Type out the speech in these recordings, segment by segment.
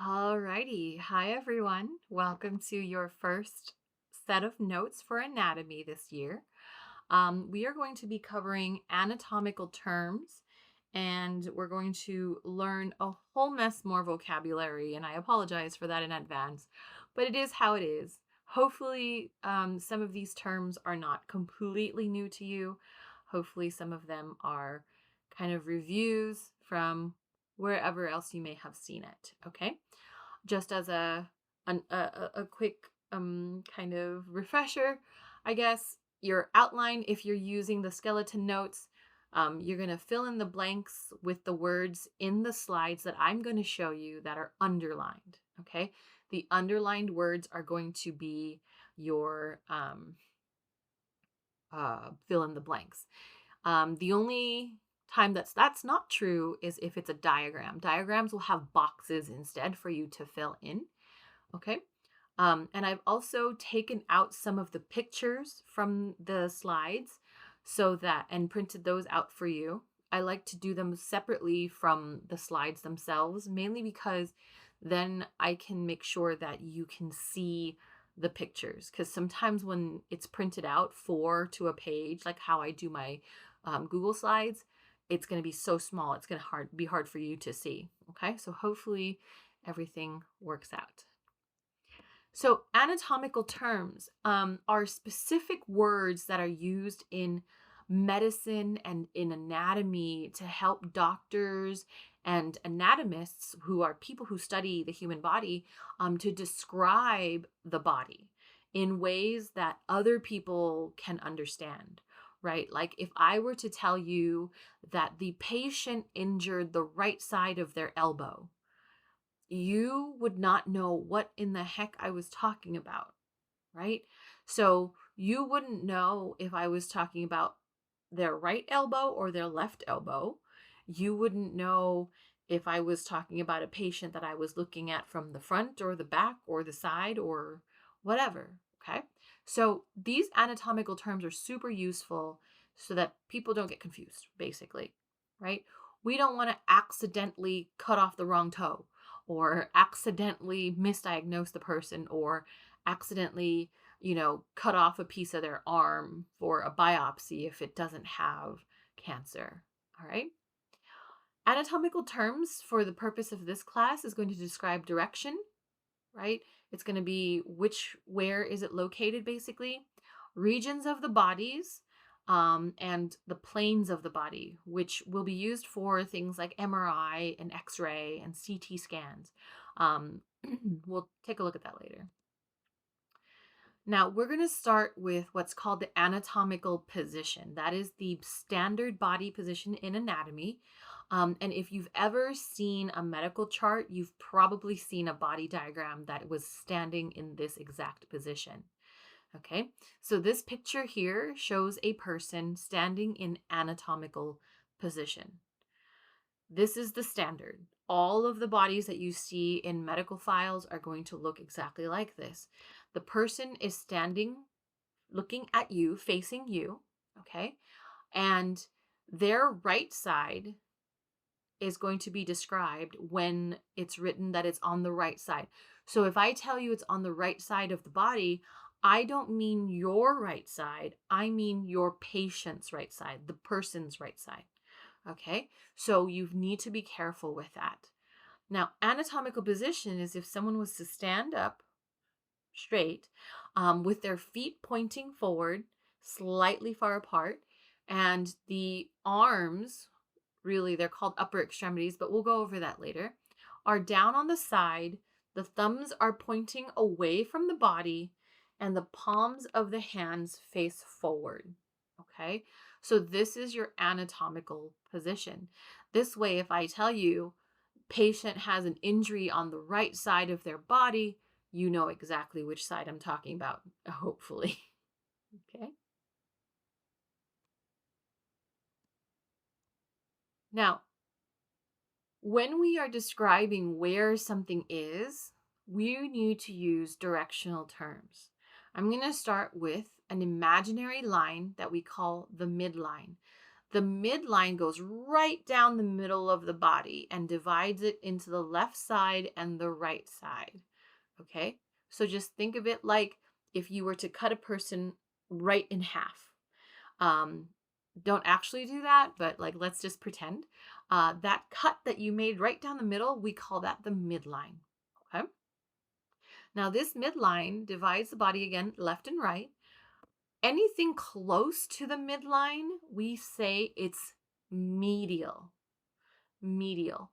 Alrighty. Hi, everyone. Welcome to your first set of notes for anatomy this year. We are going to be covering anatomical terms and we're going to learn a whole mess more vocabulary. And I apologize for that in advance, but it is how it is. Hopefully, some of these terms are not completely new to you. Hopefully, some of them are kind of reviews from wherever else you may have seen it. Okay, just as a quick kind of refresher, I guess your outline, if you're using the skeleton notes, you're going to fill in the blanks with the words in the slides that I'm going to show you that are underlined. Okay, the underlined words are going to be your fill in the blanks. The only time that's not true is if it's a diagram. Diagrams will have boxes instead for you to fill in. Okay. And I've also taken out some of the pictures from the slides and printed those out for you. I like to do them separately from the slides themselves, mainly because then I can make sure that you can see the pictures. Because sometimes when it's printed out to a page, like how I do my Google slides, it's going to be so small, it's going to be hard for you to see. Okay, so hopefully everything works out. So, anatomical terms are specific words that are used in medicine and in anatomy to help doctors and anatomists, who are people who study the human body, to describe the body in ways that other people can understand, right? Like if I were to tell you that the patient injured the right side of their elbow, you would not know what in the heck I was talking about, right? So you wouldn't know if I was talking about their right elbow or their left elbow. You wouldn't know if I was talking about a patient that I was looking at from the front or the back or the side or whatever, okay? So these anatomical terms are super useful so that people don't get confused, basically, right? We don't want to accidentally cut off the wrong toe or accidentally misdiagnose the person or accidentally, cut off a piece of their arm for a biopsy if it doesn't have cancer. All right. Anatomical terms for the purpose of this class is going to describe direction, right? It's going to be where is it located, basically, regions of the bodies, and the planes of the body, which will be used for things like MRI and X-ray and CT scans. Um, we'll take a look at that later. Now, we're going to start with what's called the anatomical position. That is the standard body position in anatomy. And if you've ever seen a medical chart, you've probably seen a body diagram that was standing in this exact position. Okay, so this picture here shows a person standing in anatomical position. This is the standard. All of the bodies that you see in medical files are going to look exactly like this. The person is standing, looking at you, facing you, okay? And their right side is going to be described when it's written that it's on the right side. So if I tell you it's on the right side of the body, I don't mean your right side. I mean your patient's right side, the person's right side. Okay, so you need to be careful with that. Now, anatomical position is if someone was to stand up straight, with their feet pointing forward, slightly far apart, and the arms, really, they're called upper extremities, but we'll go over that later, are down on the side. The thumbs are pointing away from the body, and the palms of the hands face forward. Okay, so this is your anatomical position. This way, if I tell you patient has an injury on the right side of their body, you know exactly which side I'm talking about, hopefully. Okay. Now, when we are describing where something is, we need to use directional terms. I'm going to start with an imaginary line that we call the midline. The midline goes right down the middle of the body and divides it into the left side and the right side. Okay? So just think of it like if you were to cut a person right in half. Um, don't actually do that, but like let's just pretend. That cut that you made right down the middle, we call that the midline. Okay? Now, this midline divides the body again, left and right. Anything close to the midline, we say it's medial. Medial.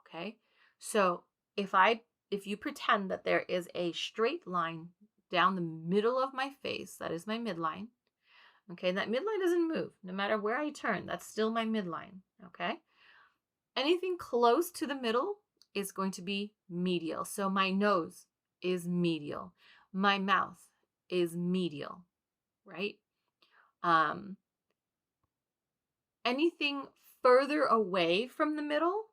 Okay? So if you pretend that there is a straight line down the middle of my face, that is my midline. Okay, that midline doesn't move. No matter where I turn, that's still my midline. Okay? Anything close to the middle is going to be medial. So my nose is medial. My mouth is medial, right? Um, Anything further away from the middle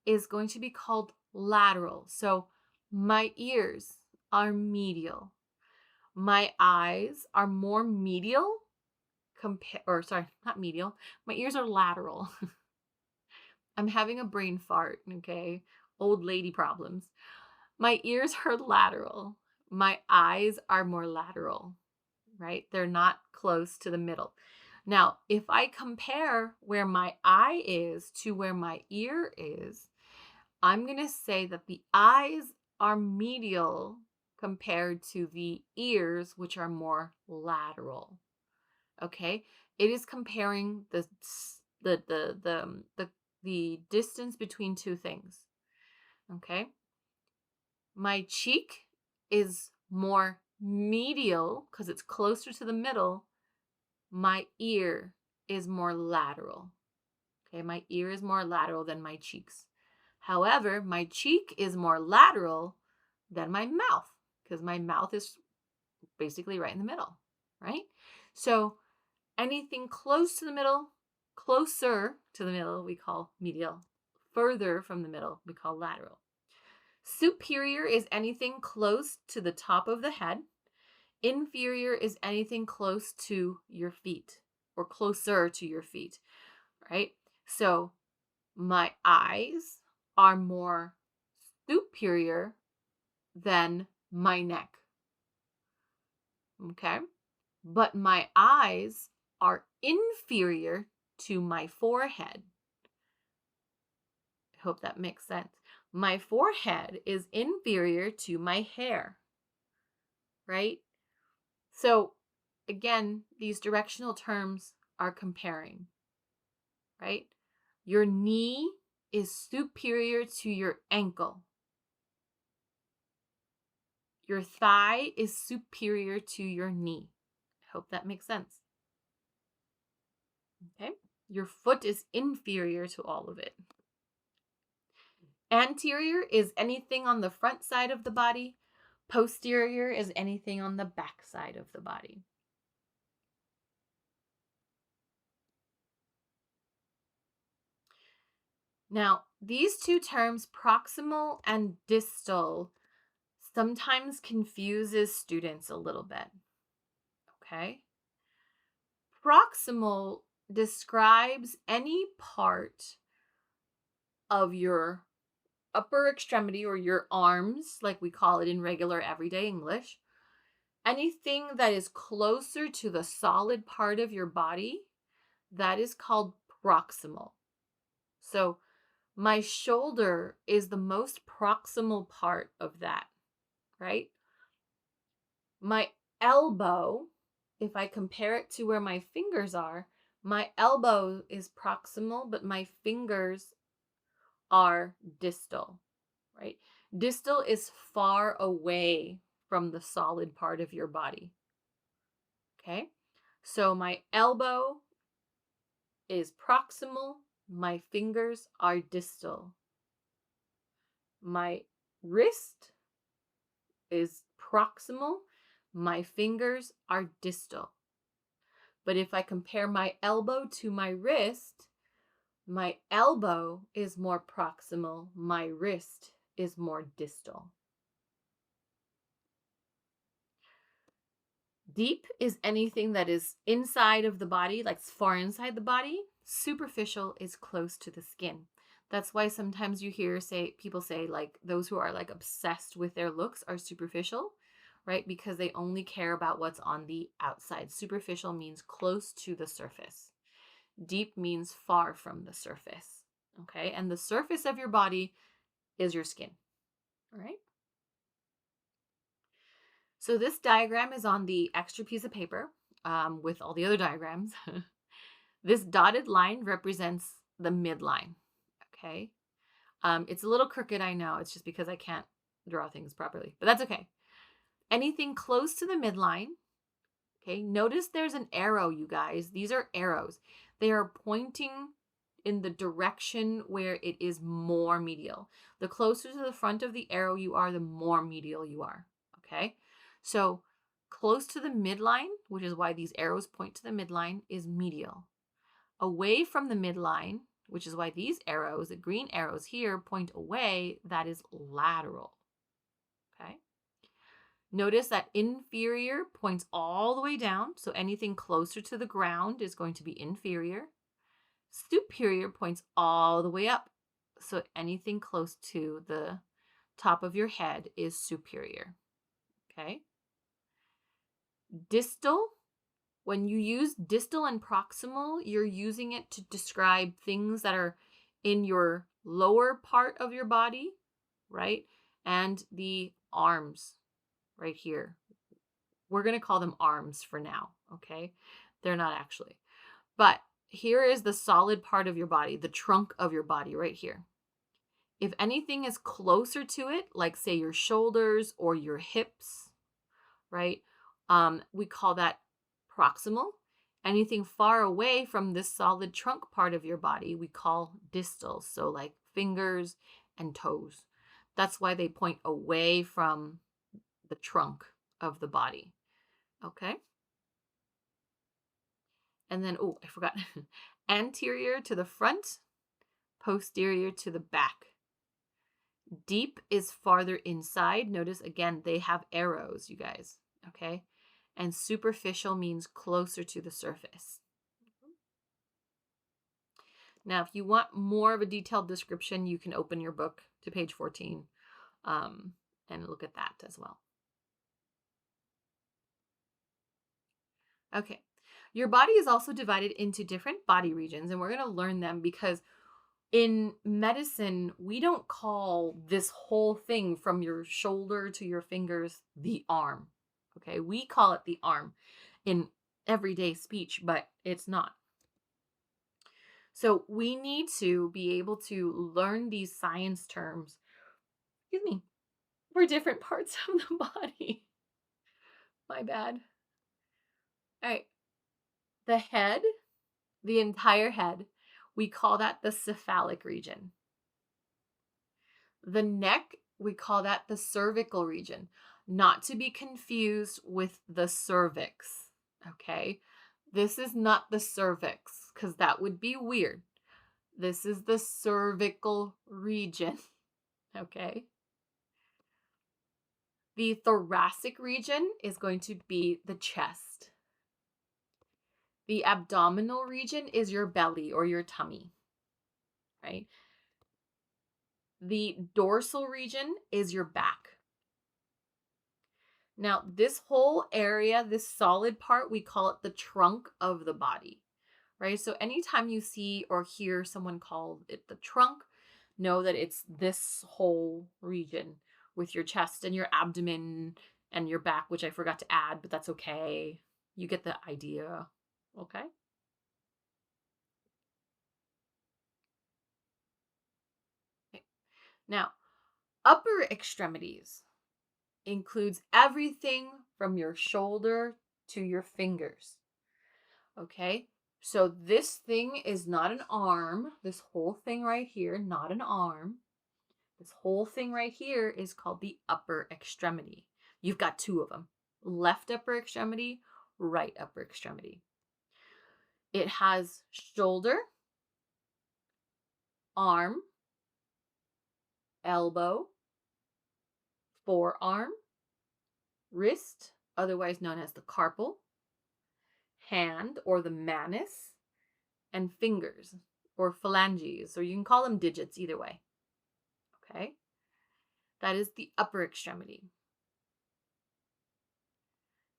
is going to be called lateral. So my ears are medial. My eyes are more medial not medial. My ears are lateral. I'm having a brain fart, okay? Old lady problems. My ears are lateral. My eyes are more lateral, right? They're not close to the middle. Now, if I compare where my eye is to where my ear is, I'm going to say that the eyes are medial compared to the ears, which are more lateral. Okay? It is comparing the distance between two things. Okay? My cheek is more medial because it's closer to the middle. My ear is more lateral. Okay, my ear is more lateral than my cheeks. However, my cheek is more lateral than my mouth because my mouth is basically right in the middle, right? So anything close to the middle, closer to the middle, we call medial. Further from the middle, we call lateral. Superior is anything close to the top of the head. Inferior is anything close to your feet or closer to your feet, right? So my eyes are more superior than my neck, okay? But my eyes are inferior to my forehead. I hope that makes sense. My forehead is inferior to my hair, right? So again, these directional terms are comparing, right? Your knee is superior to your ankle. Your thigh is superior to your knee. I hope that makes sense. Okay? Your foot is inferior to all of it. Anterior is anything on the front side of the body. Posterior is anything on the back side of the body. Now, these two terms, proximal and distal, sometimes confuses students a little bit. Okay? Proximal describes any part of your upper extremity or your arms, like we call it in regular everyday English. Anything that is closer to the solid part of your body, that is called proximal. So my shoulder is the most proximal part of that, right? My elbow, if I compare it to where my fingers are, my elbow is proximal, but my fingers are distal, right? Distal is far away from the solid part of your body. Okay? So my elbow is proximal, my fingers are distal. My wrist is proximal, my fingers are distal. But if I compare my elbow to my wrist, my elbow is more proximal, my wrist is more distal. Deep is anything that is inside of the body, like far inside the body. Superficial is close to the skin. That's why sometimes you hear people say like those who are like obsessed with their looks are superficial, right? Because they only care about what's on the outside. Superficial means close to the surface. Deep means far from the surface. Okay? And the surface of your body is your skin. All right? So this diagram is on the extra piece of paper with all the other diagrams. This dotted line represents the midline. Okay? It's a little crooked, I know. It's just because I can't draw things properly, but that's okay. Anything close to the midline, okay? Notice there's an arrow, you guys. These are arrows. They are pointing in the direction where it is more medial. The closer to the front of the arrow you are, the more medial you are, okay? So close to the midline, which is why these arrows point to the midline, is medial. Away from the midline, which is why these arrows, the green arrows here, point away, that is lateral. Okay? Notice that inferior points all the way down, so anything closer to the ground is going to be inferior. Superior points all the way up, so anything close to the top of your head is superior. Okay? Distal, when you use distal and proximal, you're using it to describe things that are in your lower part of your body, right? And the arms right here. We're going to call them arms for now, okay? They're not actually. But here is the solid part of your body, the trunk of your body right here. If anything is closer to it, like say your shoulders or your hips, right? We call that proximal. Anything far away from this solid trunk part of your body, we call distal. So like fingers and toes. That's why they point away from the trunk of the body. Okay? And then, oh, I forgot. Anterior to the front, posterior to the back. Deep is farther inside. Notice again, they have arrows, you guys. Okay? And superficial means closer to the surface. Now, if you want more of a detailed description, you can open your book to page 14 and look at that as well. Okay. Your body is also divided into different body regions, and we're going to learn them because in medicine, we don't call this whole thing from your shoulder to your fingers the arm. Okay. We call it the arm in everyday speech, but it's not. So we need to be able to learn these science terms, for different parts of the body. My bad. All right. The head, the entire head, we call that the cephalic region. The neck, we call that the cervical region, not to be confused with the cervix, okay? This is not the cervix, because that would be weird. This is the cervical region, okay? The thoracic region is going to be the chest. The abdominal region is your belly or your tummy, right? The dorsal region is your back. Now, this whole area, this solid part, we call it the trunk of the body, right? So anytime you see or hear someone call it the trunk, know that it's this whole region with your chest and your abdomen and your back, which I forgot to add, but that's okay. You get the idea, okay? Okay. Now, upper extremities includes everything from your shoulder to your fingers. Okay? So this thing is not an arm. This whole thing right here, not an arm. This whole thing right here is called the upper extremity. You've got two of them. Left upper extremity, right upper extremity. It has shoulder, arm, elbow, forearm, wrist, otherwise known as the carpal, hand or the manus, and fingers, or phalanges, or you can call them digits either way. Okay? That is the upper extremity.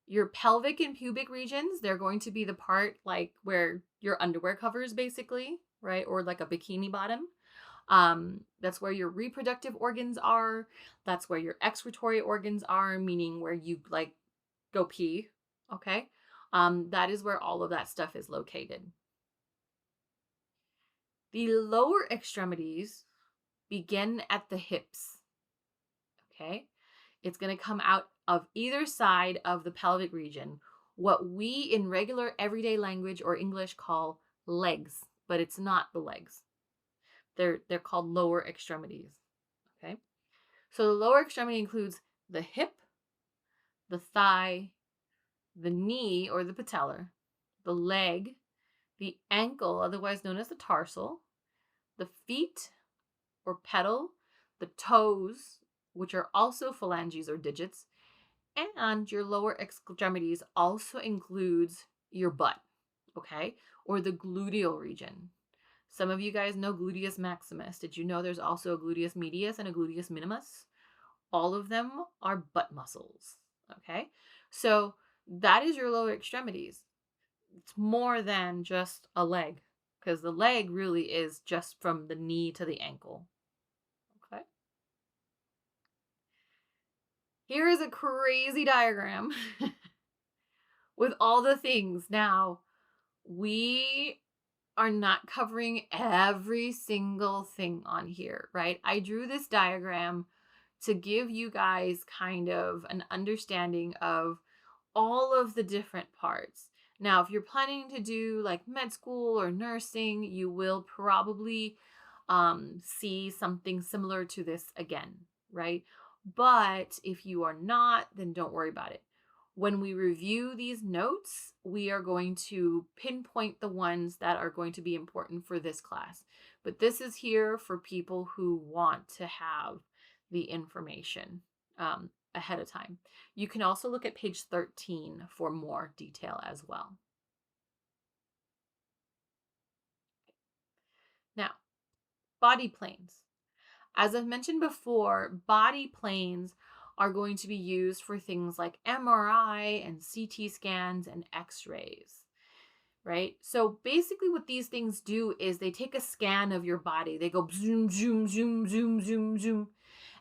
Your pelvic and pubic regions, they're going to be the part like where your underwear covers basically, right? Or like a bikini bottom. That's where your reproductive organs are. That's where your excretory organs are, meaning where you like go pee. Okay. That is where all of that stuff is located. The lower extremities begin at the hips. Okay. It's going to come out of either side of the pelvic region, what we in regular everyday language or English call legs, but it's not the legs. They're called lower extremities. Okay. So the lower extremity includes the hip, the thigh, the knee or the patellar, the leg, the ankle, otherwise known as the tarsal, the feet or pedal, the toes, which are also phalanges or digits, and your lower extremities also includes your butt, okay, or the gluteal region. Some of you guys know gluteus maximus. Did you know there's also a gluteus medius and a gluteus minimus? All of them are butt muscles, okay? So that is your lower extremities. It's more than just a leg, because the leg really is just from the knee to the ankle, okay? Here is a crazy diagram with all the things. Now, we are not covering every single thing on here, right? I drew this diagram to give you guys kind of an understanding of all of the different parts. Now, if you're planning to do like med school or nursing, you will probably see something similar to this again, right? But if you are not, then don't worry about it. When we review these notes, we are going to pinpoint the ones that are going to be important for this class. But this is here for people who want to have the information ahead of time. You can also look at page 13 for more detail as well. Now, body planes. As I've mentioned before, body planes are going to be used for things like MRI and CT scans and x-rays, right? So basically what these things do is they take a scan of your body. They go zoom, zoom, zoom, zoom, zoom, zoom.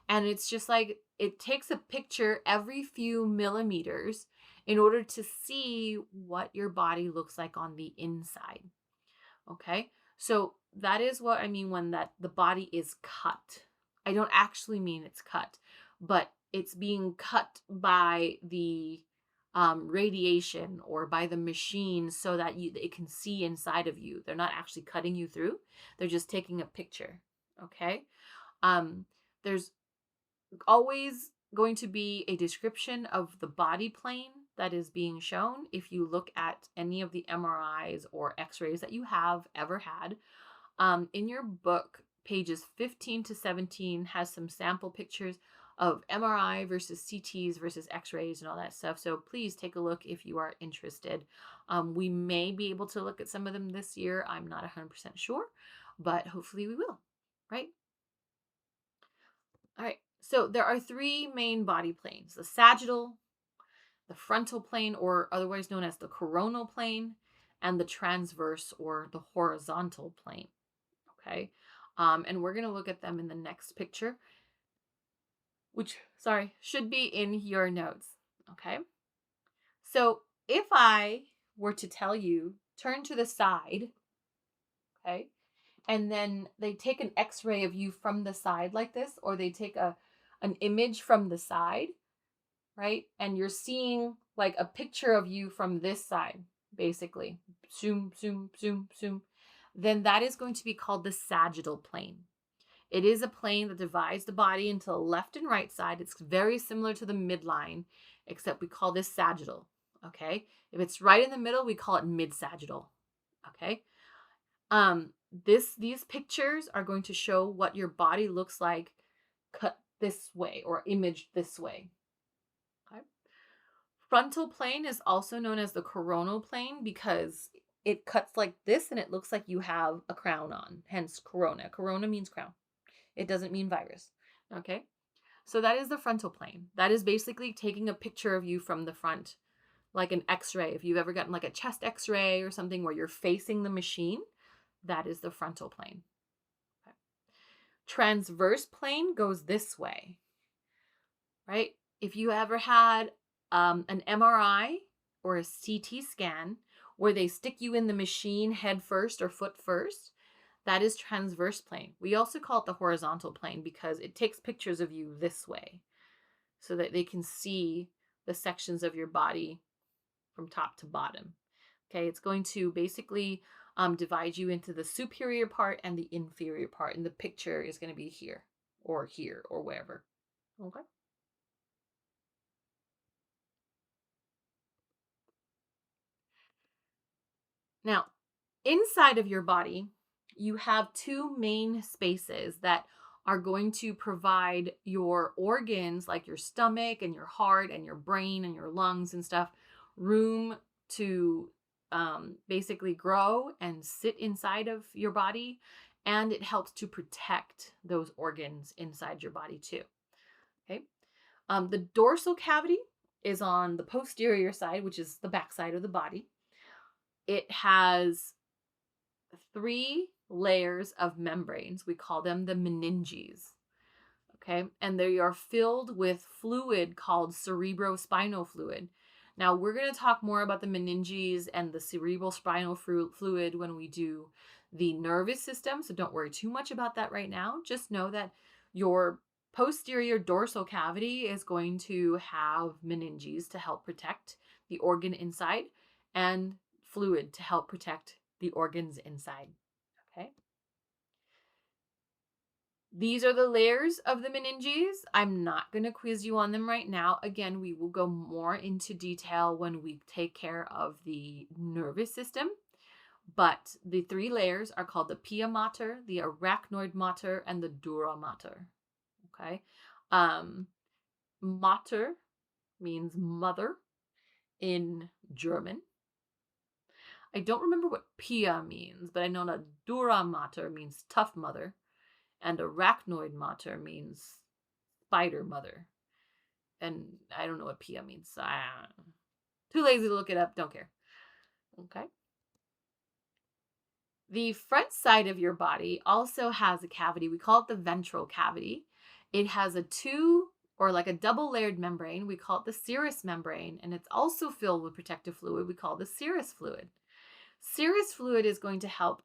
And it's just like it takes a picture every few millimeters in order to see what your body looks like on the inside. Okay? So that is what I mean when that the body is cut. I don't actually mean it's cut, but it's being cut by the radiation or by the machine so that it can see inside of you. They're not actually cutting you through. They're just taking a picture. Okay? There's always going to be a description of the body plane that is being shown. If you look at any of the MRIs or x-rays that you have ever had, in your book, pages 15 to 17 has some sample pictures of MRI versus CTs versus x-rays and all that stuff. So please take a look if you are interested. We may be able to look at some of them this year. I'm not 100% sure, but hopefully we will, right? All right. So there are three main body planes: the sagittal, the frontal plane, or otherwise known as the coronal plane, and the transverse or the horizontal plane. Okay. And we're going to look at them in the next picture, which, should be in your notes. Okay. So if I were to tell you, turn to the side, okay, and then they take an x-ray of you from the side like this, or they take an image from the side, right? And you're seeing like a picture of you from this side, basically. Zoom, zoom, zoom, zoom. Then that is going to be called the sagittal plane. It is a plane that divides the body into the left and right side. It's very similar to the midline, except we call this sagittal, okay? If it's right in the middle, we call it mid-sagittal, okay? These pictures are going to show what your body looks like cut this way or imaged this way. Okay. Frontal plane is also known as the coronal plane because it cuts like this and it looks like you have a crown on, hence corona. Corona means crown. It doesn't mean virus. Okay. So that is the frontal plane. That is basically taking a picture of you from the front, like an x-ray. If you've ever gotten like a chest x-ray or something where you're facing the machine, that is the frontal plane. Okay. Transverse plane goes this way, right? If you ever had an MRI or a CT scan where they stick you in the machine head first or foot first, that is transverse plane. We also call it the horizontal plane because it takes pictures of you this way so that they can see the sections of your body from top to bottom. Okay, it's going to basically divide you into the superior part and the inferior part, and the picture is going to be here or wherever. Okay. Now, inside of your body, you have two main spaces that are going to provide your organs, like your stomach and your heart and your brain and your lungs and stuff, room to basically grow and sit inside of your body. And it helps to protect those organs inside your body too. Okay. The dorsal cavity is on the posterior side, which is the back side of the body. It has three layers of membranes. We call them the meninges. Okay. And they are filled with fluid called cerebrospinal fluid. Now, we're going to talk more about the meninges and the cerebral spinal fluid when we do the nervous system. So don't worry too much about that right now. Just know that your posterior dorsal cavity is going to have meninges to help protect the organ inside and fluid to help protect the organs inside. Okay. These are the layers of the meninges. I'm not going to quiz you on them right now. Again, we will go more into detail when we take care of the nervous system. But the three layers are called the pia mater, the arachnoid mater, and the dura mater. Okay. Mater means mother in German. I don't remember what pia means, but I know that dura mater means tough mother, and arachnoid mater means spider mother. And I don't know what pia means. Too lazy to look it up. Don't care. Okay. The front side of your body also has a cavity. We call it the ventral cavity. It has a double layered membrane. We call it the serous membrane, and it's also filled with protective fluid. We call it the serous fluid. Serous fluid is going to help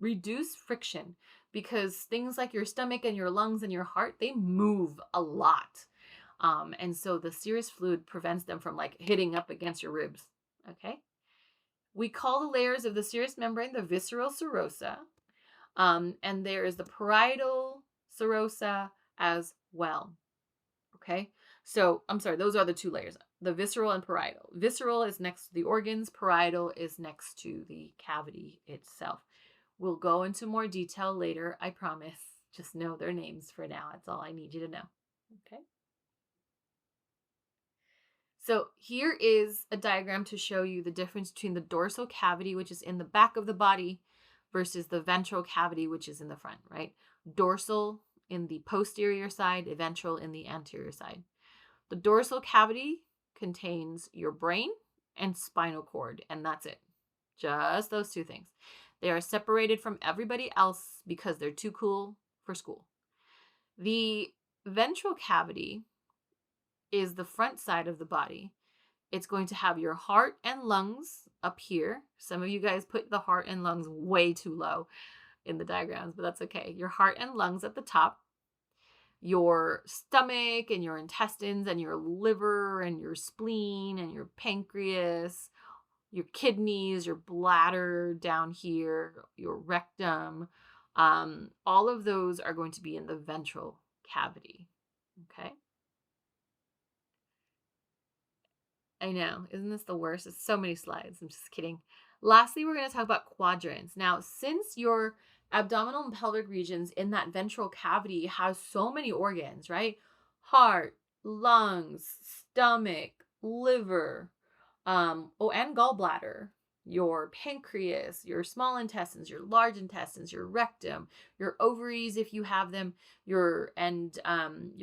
reduce friction because things like your stomach and your lungs and your heart, they move a lot. And so the serous fluid prevents them from like hitting up against your ribs. Okay. We call the layers of the serous membrane the visceral serosa. And there is the parietal serosa as well. Okay. So I'm sorry, those are the two layers, the visceral and parietal. Visceral is next to the organs, parietal is next to the cavity itself. We'll go into more detail later, I promise. Just know their names for now. That's all I need you to know. Okay. So here is a diagram to show you the difference between the dorsal cavity, which is in the back of the body, versus the ventral cavity, which is in the front, right? Dorsal in the posterior side, ventral in the anterior side. The dorsal cavity contains your brain and spinal cord, and that's it. Just those two things. They are separated from everybody else because they're too cool for school. The ventral cavity is the front side of the body. It's going to have your heart and lungs up here. Some of you guys put the heart and lungs way too low in the diagrams, but that's okay. Your heart and lungs at the top. Your stomach and your intestines and your liver and your spleen and your pancreas, your kidneys, your bladder down here, your rectum, all of those are going to be in the ventral cavity. Okay. I know. Isn't this the worst? It's so many slides. I'm just kidding. Lastly, we're going to talk about quadrants. Now, since your abdominal and pelvic regions in that ventral cavity has so many organs, right? Heart, lungs, stomach, liver, and gallbladder. your pancreas, your small intestines, your large intestines, your rectum, your ovaries if you have them, your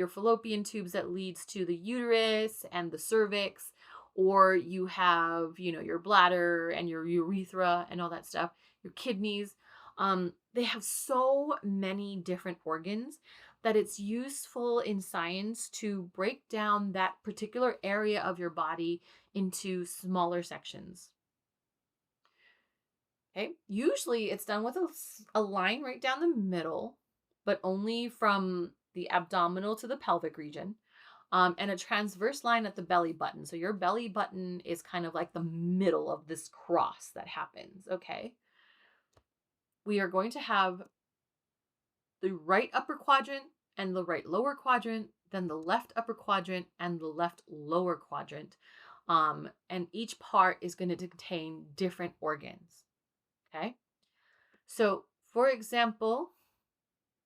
fallopian tubes that leads to the uterus and the cervix, or you have, your bladder and your urethra and all that stuff, your kidneys. They have so many different organs that it's useful in science to break down that particular area of your body into smaller sections. Okay. Usually it's done with a line right down the middle, but only from the abdominal to the pelvic region, and a transverse line at the belly button. So your belly button is kind of like the middle of this cross that happens. Okay. We are going to have the right upper quadrant and the right lower quadrant, then the left upper quadrant and the left lower quadrant. And each part is going to contain different organs. Okay. So, for example,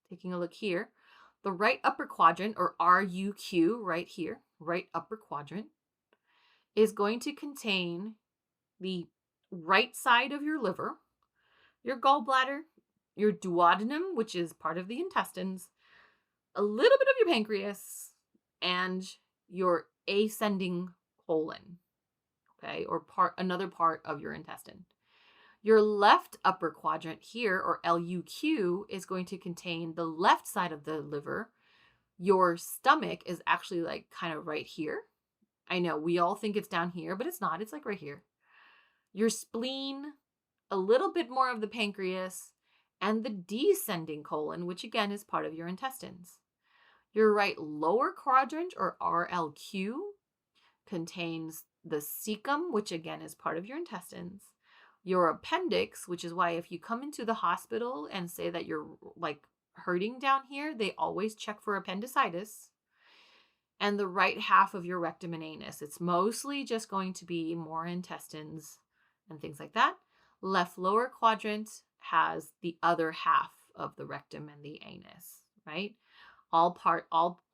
taking a look here, the right upper quadrant, or RUQ right here, right upper quadrant, is going to contain the right side of your liver, your gallbladder, your duodenum, which is part of the intestines, a little bit of your pancreas, and your ascending colon, okay, or another part of your intestine. Your left upper quadrant here, or LUQ, is going to contain the left side of the liver. Your stomach is actually like kind of right here. I know we all think it's down here, but it's not. It's like right here. Your spleen, a little bit more of the pancreas, and the descending colon, which again is part of your intestines. Your right lower quadrant, or RLQ, contains the cecum, which again is part of your intestines. Your appendix, which is why if you come into the hospital and say that you're like hurting down here, they always check for appendicitis. And the right half of your rectum and anus. It's mostly just going to be more intestines and things like that. Left lower quadrant has the other half of the rectum and the anus, right? All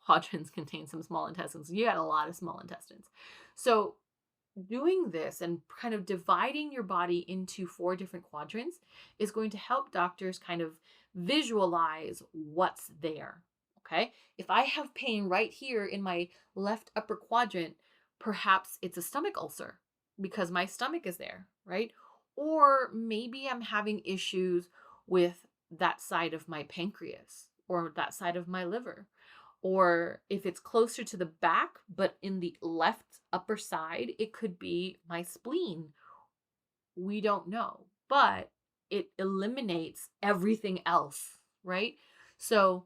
quadrants contain some small intestines. You got a lot of small intestines. So doing this and kind of dividing your body into 4 different quadrants is going to help doctors kind of visualize what's there. Okay. If I have pain right here in my left upper quadrant, perhaps it's a stomach ulcer because my stomach is there, right? Or maybe I'm having issues with that side of my pancreas or that side of my liver. Or if it's closer to the back, but in the left upper side, it could be my spleen. We don't know, but it eliminates everything else, right? So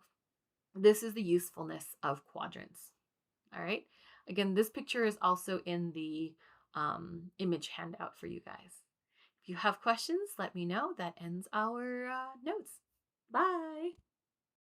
this is the usefulness of quadrants. All right. Again, this picture is also in the image handout for you guys. If you have questions, let me know. That ends our notes. Bye.